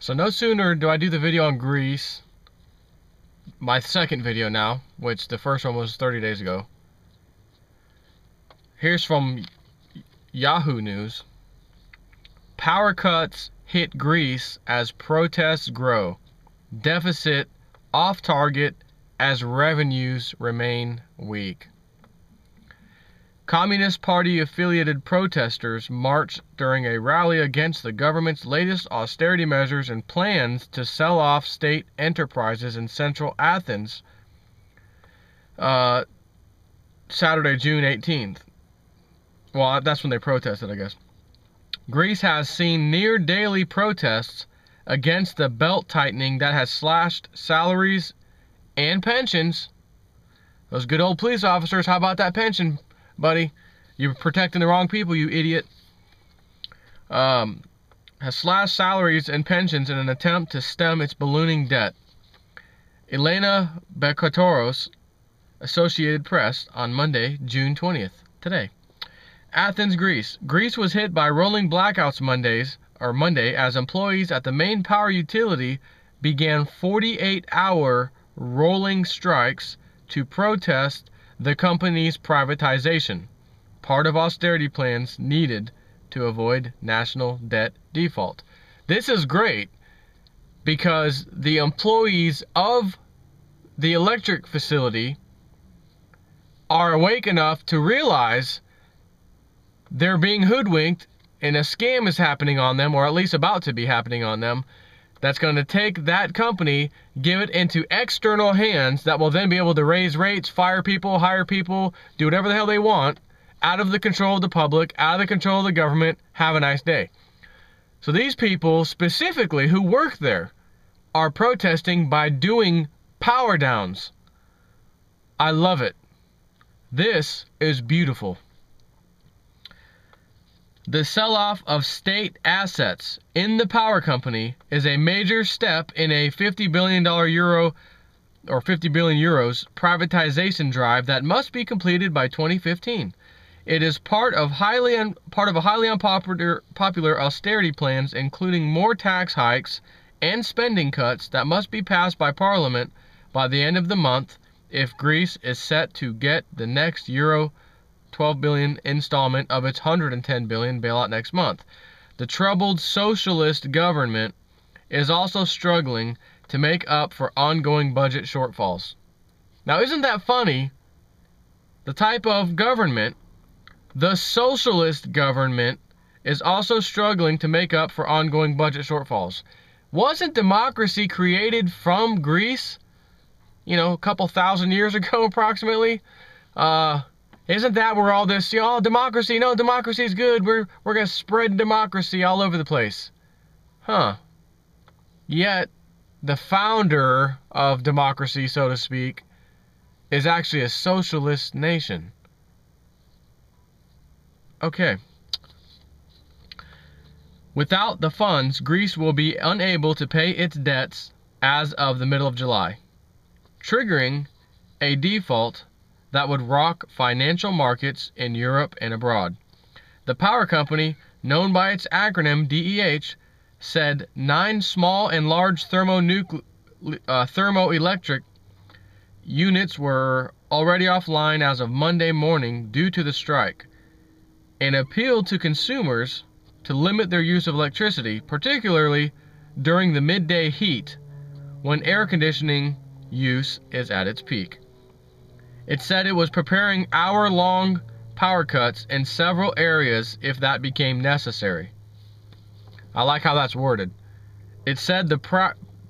So no sooner do I do the video on Greece, my second video now, which the first one was 30 days ago. Here's from Yahoo News. Power cuts hit Greece as protests grow. Deficit off target as revenues remain weak. Communist Party affiliated protesters marched during a rally against the government's latest austerity measures and plans to sell off state enterprises in central Athens Saturday, June 18th. Well, that's when they protested, I guess. Greece has seen near daily protests against the belt tightening that has slashed salaries and pensions. Those good old police officers, how about that pension, buddy? You're protecting the wrong people, you idiot. Has slashed salaries and pensions in an attempt to stem its ballooning debt. Elena Bekatoros, Associated Press, on Monday, June 20th, today. Athens, Greece. Greece was hit by rolling blackouts Monday as employees at the main power utility began 48-hour rolling strikes to protest the company's privatization, part of austerity plans needed to avoid national debt default. This is great because the employees of the electric facility are awake enough to realize they're being hoodwinked and a scam is happening on them, or at least about to be happening on them, that's going to take that company, give it into external hands that will then be able to raise rates, fire people, hire people, do whatever the hell they want, out of the control of the public, out of the control of the government. Have a nice day. So these people specifically who work there are protesting by doing power downs. I love it. This is beautiful. The sell-off of state assets in the power company is a major step in a €50 billion privatization drive that must be completed by 2015. It is part of a highly unpopular austerity plans, including more tax hikes and spending cuts that must be passed by Parliament by the end of the month if Greece is set to get the next €12 billion installment of its €110 billion bailout next month. The troubled socialist government is also struggling to make up for ongoing budget shortfalls. Now, isn't that funny? The type of government, the socialist government, is also struggling to make up for ongoing budget shortfalls. Wasn't democracy created from Greece, a couple thousand years ago approximately? Isn't that where all this, democracy, no, democracy is good, we're going to spread democracy all over the place. Huh. Yet, the founder of democracy, so to speak, is actually a socialist nation. Okay. Without the funds, Greece will be unable to pay its debts as of the middle of July, triggering a default that would rock financial markets in Europe and abroad. The power company, known by its acronym DEH, said 9 small and large thermoelectric units were already offline as of Monday morning due to the strike, and appealed to consumers to limit their use of electricity, particularly during the midday heat when air conditioning use is at its peak. It said it was preparing hour-long power cuts in several areas if that became necessary. I like how that's worded. It said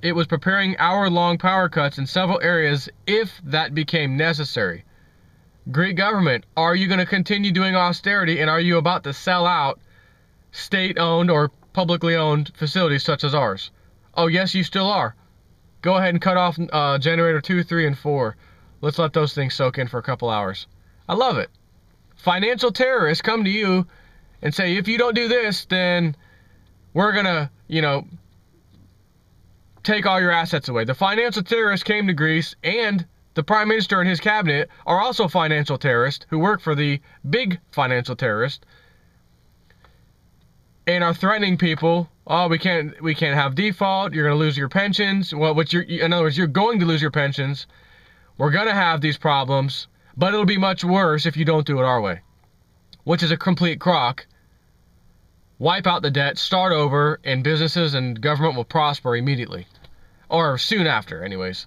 it was preparing hour-long power cuts in several areas if that became necessary. Greek government, are you going to continue doing austerity, and are you about to sell out state-owned or publicly owned facilities such as ours? Oh, yes, you still are. Go ahead and cut off generator 2, 3, and 4. Let's let those things soak in for a couple hours. I love it. Financial terrorists come to you and say, if you don't do this, then we're going to, take all your assets away. The financial terrorists came to Greece, and the Prime Minister and his cabinet are also financial terrorists who work for the big financial terrorist. and are threatening people. Oh, we can't have default. You're going to lose your pensions. Well, in other words, you're going to lose your pensions. We're going to have these problems, but it'll be much worse if you don't do it our way, which is a complete crock. Wipe out the debt, start over, and businesses and government will prosper immediately, or soon after, anyways.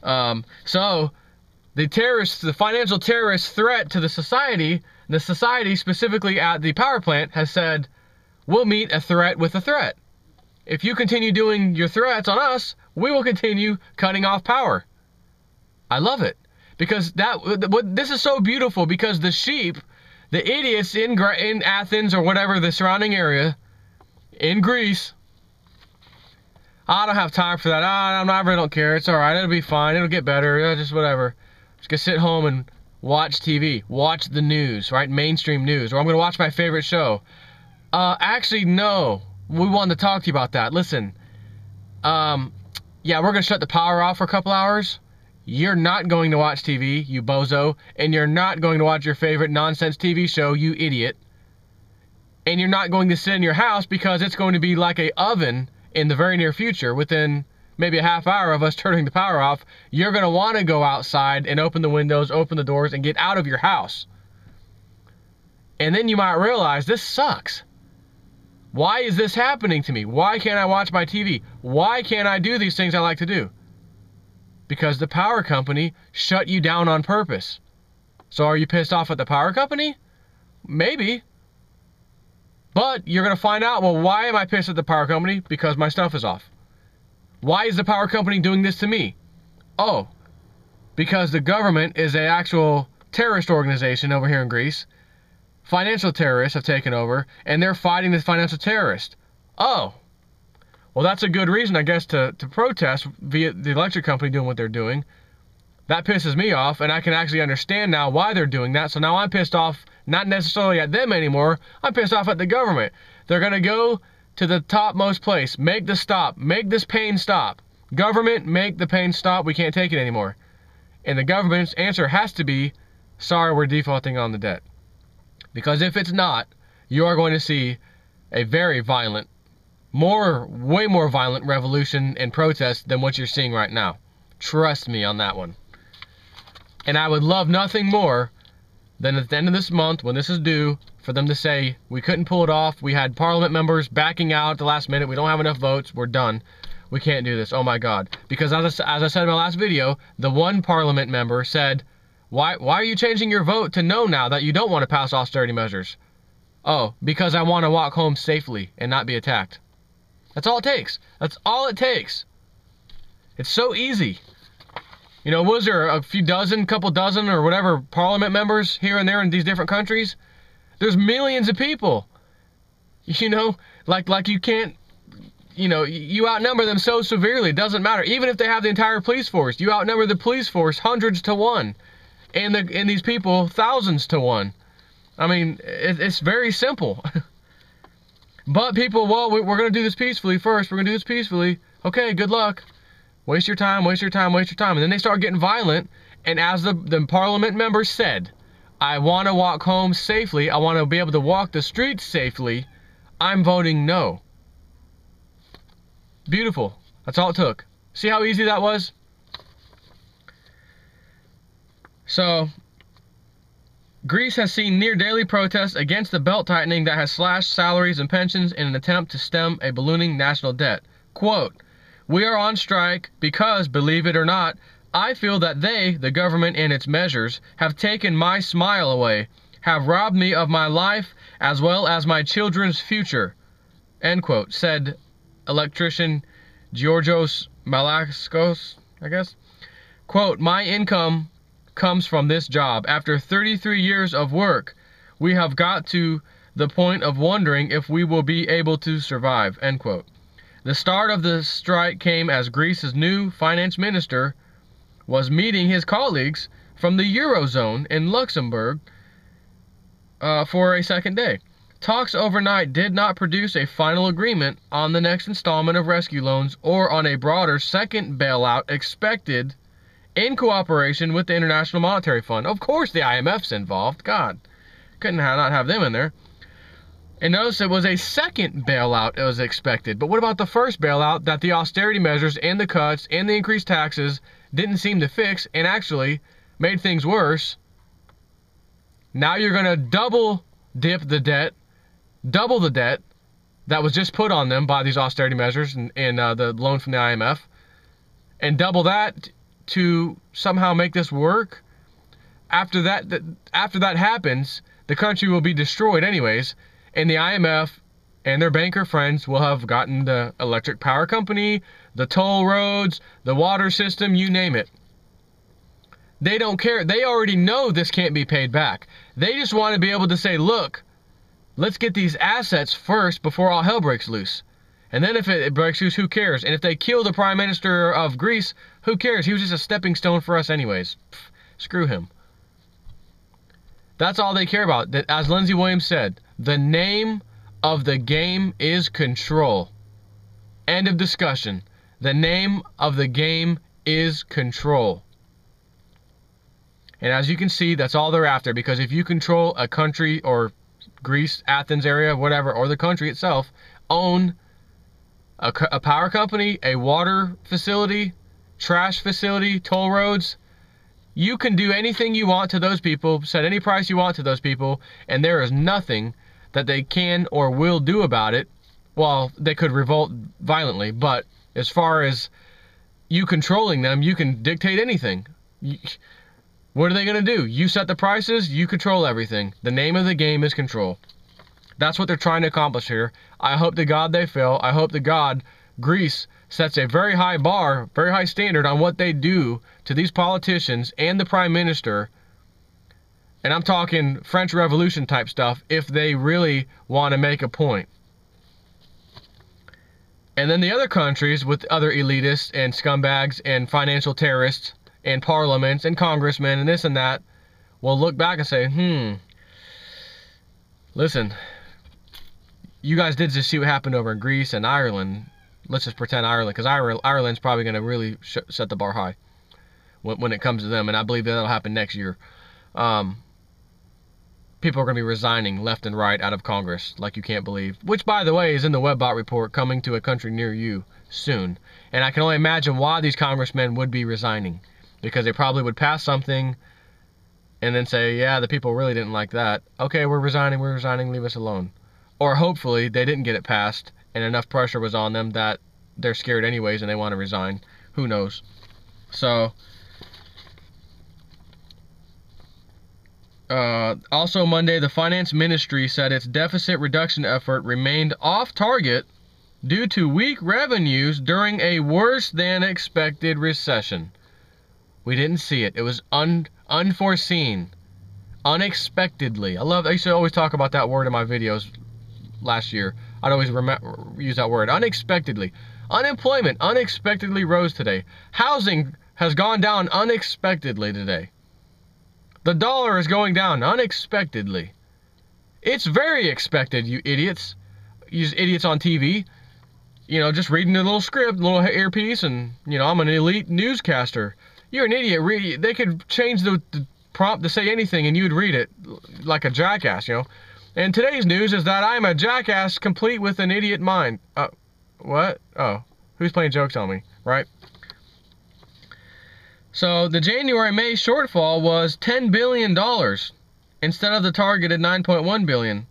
So the financial terrorist threat to the society specifically at the power plant has said, we'll meet a threat with a threat. If you continue doing your threats on us, we will continue cutting off power. I love it. Because this is so beautiful, because the sheep, the idiots in Athens or whatever, the surrounding area, in Greece, I don't have time for that. I really don't care. It's all right. It'll be fine. It'll get better. Just whatever. Just gonna sit home and watch TV, watch the news, right? Mainstream news, or I'm gonna watch my favorite show. Actually, no. We wanted to talk to you about that. Listen, yeah, we're gonna shut the power off for a couple hours. You're not going to watch TV, you bozo, and you're not going to watch your favorite nonsense TV show, you idiot. And you're not going to sit in your house because it's going to be like an oven in the very near future. Within maybe a half hour of us turning the power off, you're going to want to go outside and open the windows, open the doors, and get out of your house. And then you might realize, this sucks. Why is this happening to me? Why can't I watch my TV? Why can't I do these things I like to do? Because the power company shut you down on purpose. So are you pissed off at the power company? Maybe. But you're going to find out, well, why am I pissed at the power company? Because my stuff is off. Why is the power company doing this to me? Oh, because the government is an actual terrorist organization over here in Greece. Financial terrorists have taken over, and they're fighting this financial terrorist. Oh, well, that's a good reason, I guess, to protest via the electric company doing what they're doing. That pisses me off, and I can actually understand now why they're doing that. So now I'm pissed off, not necessarily at them anymore. I'm pissed off at the government. They're going to go to the topmost place. Make the stop. Make this pain stop. Government, make the pain stop. We can't take it anymore. And the government's answer has to be, sorry, we're defaulting on the debt. Because if it's not, you are going to see a very violent, way more violent revolution and protest than what you're seeing right now. Trust me on that one. And I would love nothing more than at the end of this month, when this is due, for them to say, we couldn't pull it off. We had parliament members backing out at the last minute. We don't have enough votes. We're done. We can't do this. Oh my God. Because as I said in my last video, the one parliament member said, why are you changing your vote to no now that you don't want to pass austerity measures? Oh, because I want to walk home safely and not be attacked. That's all it takes. That's all it takes. It's so easy. You know, was there a couple dozen or whatever parliament members here and there in these different countries? There's millions of people. You know, like you can't, you know, you outnumber them so severely. It doesn't matter. Even if they have the entire police force, you outnumber the police force hundreds to one. And these people thousands to one. I mean, it's very simple. But people, well, we're going to do this peacefully first. We're going to do this peacefully. Okay, good luck. Waste your time, waste your time, waste your time. And then they start getting violent. And as the parliament members said, I want to walk home safely. I want to be able to walk the streets safely. I'm voting no. Beautiful. That's all it took. See how easy that was? So, Greece has seen near daily protests against the belt tightening that has slashed salaries and pensions in an attempt to stem a ballooning national debt. Quote, we are on strike because, believe it or not, I feel that they, the government and its measures, have taken my smile away, have robbed me of my life as well as my children's future, end quote, said electrician Georgios Malaskos, I guess. Quote, my income comes from this job. After 33 years of work, we have got to the point of wondering if we will be able to survive, end quote. The start of the strike came as Greece's new finance minister was meeting his colleagues from the Eurozone in Luxembourg for a second day. Talks overnight did not produce a final agreement on the next installment of rescue loans or on a broader second bailout expected in cooperation with the International Monetary Fund. Of course the IMF's involved. God, couldn't not have them in there. And notice it was a second bailout it was expected. But what about the first bailout that the austerity measures and the cuts and the increased taxes didn't seem to fix and actually made things worse? Now you're going to double dip the debt, double the debt that was just put on them by these austerity measures and the loan from the IMF, and double that to somehow make this work. After that happens, the country will be destroyed anyways, and the IMF and their banker friends will have gotten the electric power company, the toll roads, the water system, you name it. They don't care. They already know this can't be paid back. They just want to be able to say, look, let's get these assets first before all hell breaks loose. And then if it breaks loose, who cares? And if they kill the Prime Minister of Greece, who cares? He was just a stepping stone for us anyways. Pfft, screw him. That's all they care about. As Lindsey Williams said, the name of the game is control. End of discussion. The name of the game is control. And as you can see, that's all they're after, because if you control a country, or Greece, Athens area, whatever, or the country itself, own a power company, a water facility, trash facility, toll roads, you can do anything you want to those people, set any price you want to those people, and there is nothing that they can or will do about it. Well, they could revolt violently, but as far as you controlling them, you can dictate anything. What are they going to do? You set the prices, you control everything. The name of the game is control. That's what they're trying to accomplish here. I hope to God they fail. I hope to God Greece sets a very high bar, very high standard on what they do to these politicians and the Prime Minister. And I'm talking French Revolution type stuff if they really want to make a point. And then the other countries with other elitists and scumbags and financial terrorists and parliaments and congressmen and this and that will look back and say, listen, you guys did just see what happened over in Greece and Ireland. Let's just pretend Ireland, because Ireland's probably going to really set the bar high when it comes to them, and I believe that'll happen next year. People are going to be resigning left and right out of Congress like you can't believe, which, by the way, is in the Webbot report coming to a country near you soon. And I can only imagine why these congressmen would be resigning, because they probably would pass something and then say, yeah, the people really didn't like that. Okay, we're resigning, leave us alone. Or hopefully they didn't get it passed and enough pressure was on them that they're scared anyways and they want to resign. Who knows? So, also Monday, the finance ministry said its deficit reduction effort remained off target due to weak revenues during a worse than expected recession. We didn't see it. It was unforeseen. Unexpectedly. I used to always talk about that word in my videos last year. I'd always use that word. Unexpectedly. Unemployment unexpectedly rose today. Housing has gone down unexpectedly today. The dollar is going down unexpectedly. It's very expected, you idiots. You idiots on TV. You know, just reading a little script, a little earpiece, and, you know, I'm an elite newscaster. You're an idiot. They could change the prompt to say anything and you'd read it like a jackass, you know. And today's news is that I'm a jackass complete with an idiot mind. What? Oh, who's playing jokes on me, right? So the January-May shortfall was $10 billion instead of the targeted $9.1 billion.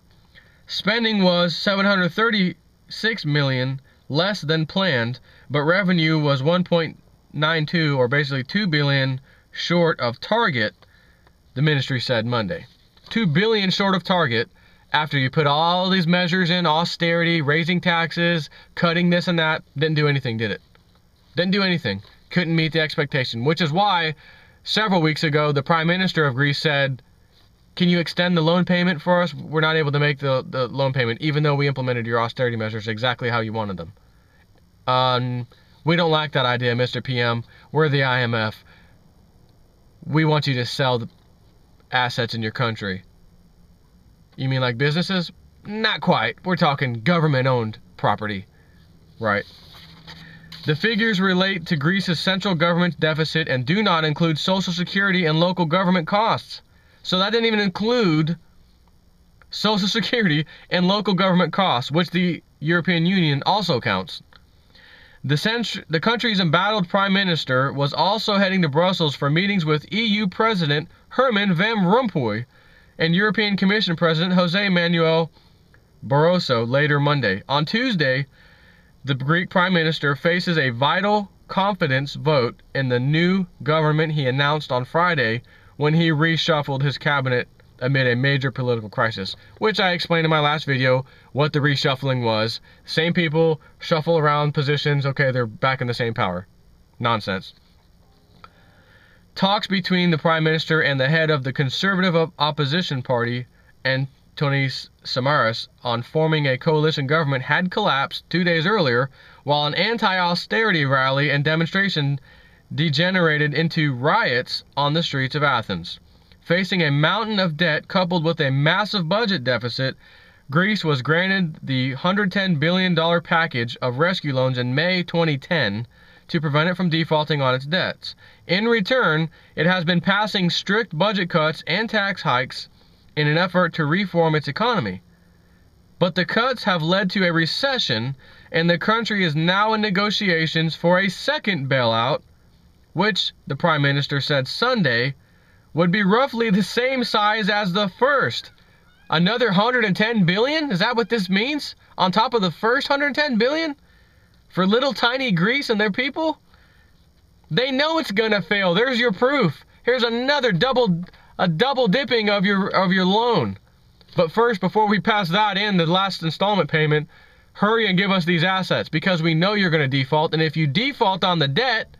Spending was $736 million less than planned, but revenue was 1.92, or basically $2 billion short of target, the ministry said Monday. $2 billion short of target after you put all these measures in, austerity, raising taxes, cutting this and that. Didn't do anything, did it? Didn't do anything. Couldn't meet the expectation, which is why several weeks ago the Prime Minister of Greece said, can you extend the loan payment for us? We're not able to make the loan payment, even though we implemented your austerity measures exactly how you wanted them. We don't like that idea, Mr. PM. We're the IMF. We want you to sell the assets in your country. You mean like businesses? Not quite. We're talking government-owned property. Right. The figures relate to Greece's central government deficit and do not include Social Security and local government costs. So that didn't even include Social Security, and local government costs, which the European Union also counts. The country's embattled Prime Minister was also heading to Brussels for meetings with EU President Herman Van Rompuy and European Commission President Jose Manuel Barroso later Monday. On Tuesday, the Greek Prime Minister faces a vital confidence vote in the new government he announced on Friday when he reshuffled his cabinet amid a major political crisis, which I explained in my last video what the reshuffling was. Same people shuffle around positions, okay, they're back in the same power. Nonsense. Talks between the Prime Minister and the head of the Conservative Opposition Party, Antonis Samaras, on forming a coalition government had collapsed 2 days earlier, while an anti-austerity rally and demonstration degenerated into riots on the streets of Athens. Facing a mountain of debt coupled with a massive budget deficit, Greece was granted the $110 billion package of rescue loans in May 2010 to prevent it from defaulting on its debts. In return, it has been passing strict budget cuts and tax hikes in an effort to reform its economy. But the cuts have led to a recession, and the country is now in negotiations for a second bailout, which the Prime Minister said Sunday would be roughly the same size as the first. Another 110 billion? Is that what this means? On top of the first 110 billion? For little tiny Greece and their people? They know it's gonna fail. There's your proof. Here's another double dipping of your loan. But first, before we pass that in, the last installment payment, hurry and give us these assets, because we know you're gonna default, and if you default on the debt,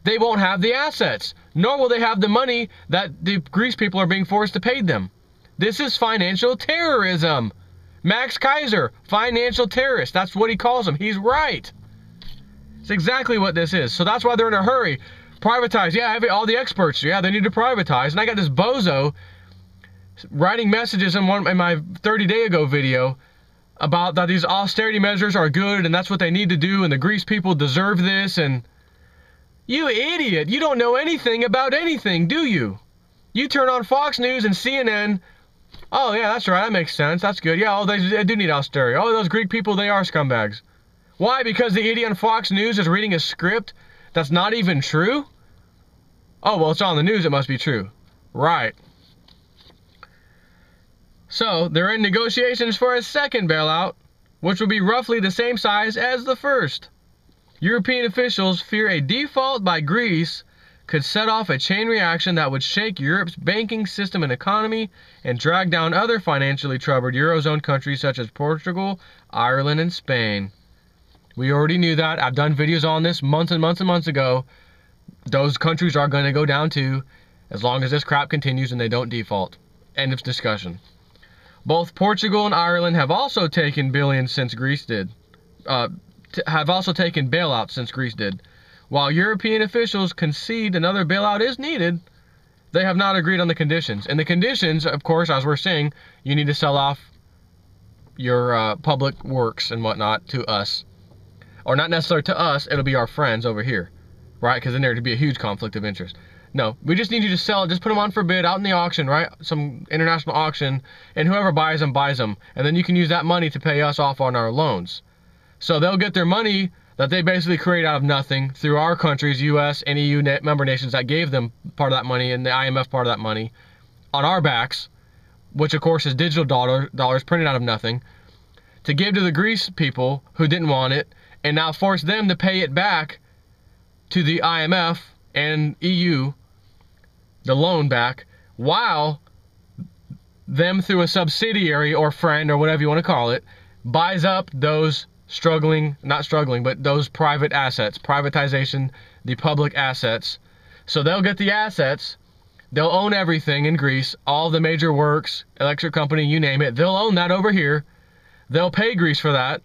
they won't have the assets, nor will they have the money that the Greece people are being forced to pay them. This is financial terrorism. Max Kaiser, financial terrorist. That's what he calls them. He's right. It's exactly what this is. So that's why they're in a hurry. Privatize. Yeah, all the experts, yeah, they need to privatize. And I got this bozo writing messages in my 30-day ago video about that these austerity measures are good and that's what they need to do and the Greece people deserve this. And you idiot, you don't know anything about anything, do you? You turn on Fox News and CNN. Oh, yeah, that's right, that makes sense, that's good. Yeah, oh, they do need austerity. Oh, those Greek people, they are scumbags. Why? Because the idiot on Fox News is reading a script that's not even true? Oh, well, it's on the news, it must be true. Right. So, they're in negotiations for a second bailout, which will be roughly the same size as the first. European officials fear a default by Greece could set off a chain reaction that would shake Europe's banking system and economy and drag down other financially troubled Eurozone countries such as Portugal, Ireland, and Spain. We already knew that. I've done videos on this months and months and months ago. Those countries are going to go down too, as long as this crap continues and they don't default. End of discussion. Both Portugal and Ireland have also taken billions since Greece did. Have also taken bailouts since Greece did. While European officials concede another bailout is needed, they have not agreed on the conditions. And the conditions, of course, as we're saying, you need to sell off your public works and whatnot to us. Or not necessarily to us, it'll be our friends over here. Right? Because then there'd be a huge conflict of interest. No, we just need you to sell it. Just put them on for bid out in the auction, right? Some international auction. And whoever buys them, buys them. And then you can use that money to pay us off on our loans. So they'll get their money that they basically create out of nothing through our countries, U.S. and EU member nations that gave them part of that money and the IMF part of that money on our backs, which of course is digital dollars printed out of nothing, to give to the Greece people who didn't want it and now force them to pay it back to the IMF and EU, the loan back, while them through a subsidiary or friend or whatever you want to call it, buys up those not struggling, but those private assets, privatization, the public assets. So they'll get the assets, they'll own everything in Greece, all the major works, electric company, you name it, they'll own that over here. They'll pay Greece for that,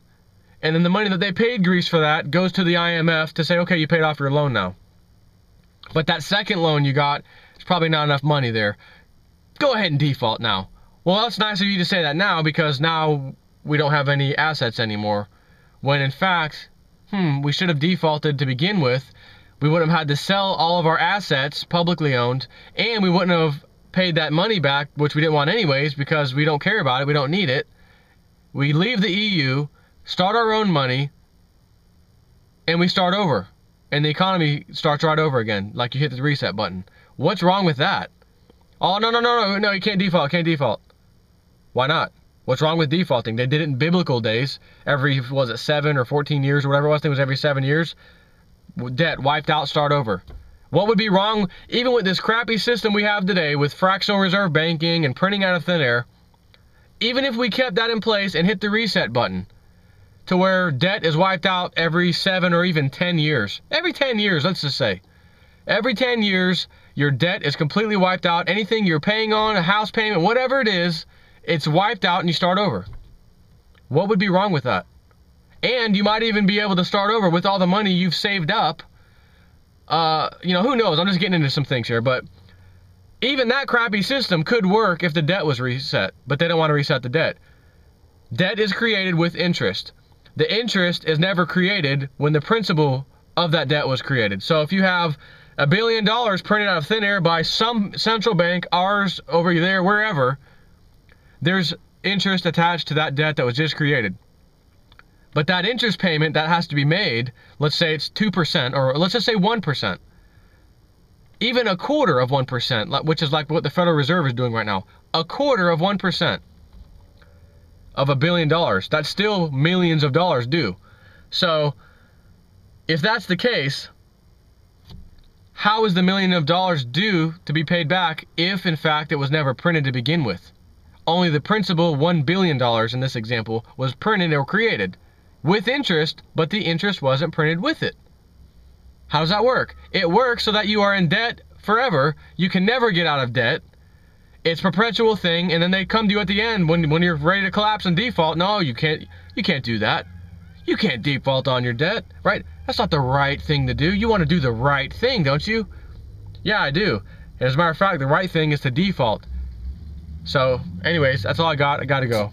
and then the money that they paid Greece for that goes to the IMF to say, okay, you paid off your loan now. But that second loan you got, it's probably not enough money there. Go ahead and default now. Well, that's nice of you to say that now, because now we don't have any assets anymore. When in fact, we should have defaulted to begin with. We wouldn't have had to sell all of our assets, publicly owned, and we wouldn't have paid that money back, which we didn't want anyways because we don't care about it, we don't need it. We leave the EU, start our own money, and we start over. And the economy starts right over again, like you hit the reset button. What's wrong with that? Oh, no, you can't default, Why not? What's wrong with defaulting? They did it in biblical days. Every, was it 7 or 14 years or whatever it was? I think it was every 7 years. Debt wiped out, start over. What would be wrong, even with this crappy system we have today with fractional reserve banking and printing out of thin air, even if we kept that in place and hit the reset button to where debt is wiped out every 7 or even 10 years. Every 10 years, let's just say. Every 10 years, your debt is completely wiped out. Anything you're paying on, a house payment, whatever it is, it's wiped out and you start over. What would be wrong with that? And you might even be able to start over with all the money you've saved up. You know, who knows? I'm just getting into some things here, but even that crappy system could work if the debt was reset, but they don't want to reset the debt. Debt is created with interest. The interest is never created when the principal of that debt was created. So if you have $1 billion printed out of thin air by some central bank, ours, over there, wherever, there's interest attached to that debt that was just created. But that interest payment that has to be made, let's say it's 2%, or let's just say 1%. Even a quarter of 1%, which is like what the Federal Reserve is doing right now. A quarter of 1% of $1 billion. That's still millions of dollars due. So, if that's the case, how is the $1 million due to be paid back if, in fact, it was never printed to begin with? Only the principal, $1 billion in this example, was printed or created with interest, but the interest wasn't printed with it. How does that work? It works so that you are in debt forever. You can never get out of debt. It's a perpetual thing, and then they come to you at the end when you're ready to collapse and default. No, you can't do that. You can't default on your debt, right? That's not the right thing to do. You want to do the right thing, don't you? Yeah, I do. As a matter of fact, the right thing is to default. So, anyways, that's all I got. I gotta go.